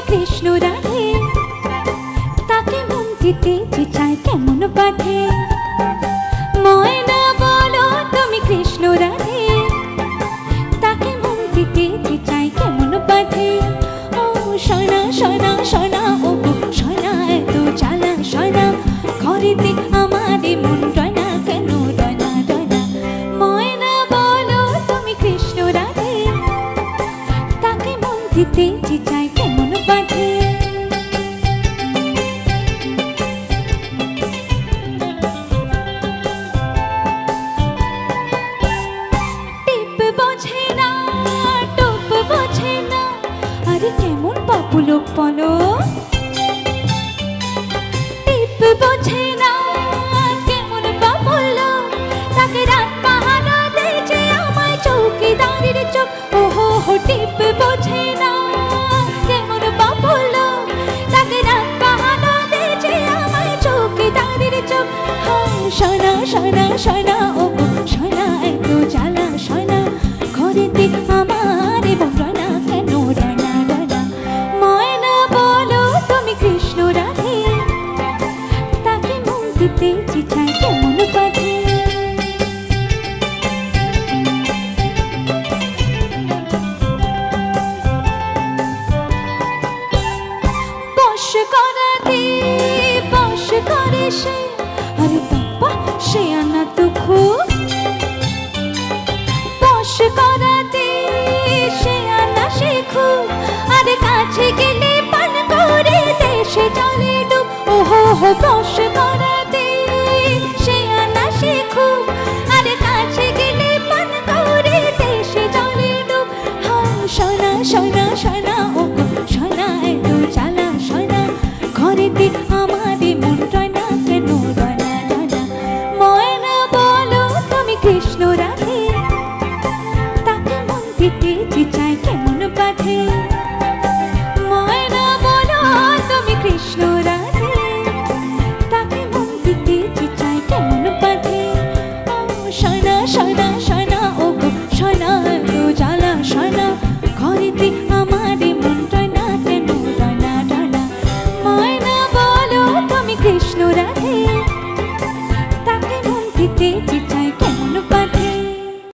কৃষ্ণ রাধে, তাকে মন দিতে যে চায় কেমন বাধে। ময়না বলো তুমি কৃষ্ণ রাধে, তাকে মন দিতে যে চায় কেমন বাধে। ও সোনা সোনা সোনা, ও সোনা এত জ্বালা সোনা, ঘরেতে আমারে মন রয়না কেন রয়না রয়না। ময়না বলো তুমি কৃষ্ণ রাধে, তাকে মন দিতে যে চায় কেমন বাধে। টিপ বোঝে না, টোপ বোঝে না, আরে কেমন বাবু লোক বলো। টিপ বোঝে না, কেমন বাবু লোক, তাকে রাত পাহারা দেয় যে আমায় চৌকিদারের চোখ। ওহো হো টিপ বোঝে না, কেমন বাবু লোক, তাকে রাত পাহারা দেয় যে আমায় চৌকিদারের চোখ। সোনা সোনা সোনা, ও সোনা এত জ্বালা সোনা, ঘরেতে আমারে মন রয়না কেন রয়না রয়না। ময়না বলো তুমি কৃষ্ণ রাধে, তাকে মন দিতে যে চায় কেমন বাধে। বশ করাতে বশ করে সে, আরে বাবা সে আনা তো খুব। বশ করাতে সে আনা সে খুব, আরে কাছে গেলে পান করে দেশে চলে ডুব। ওহো হো বশ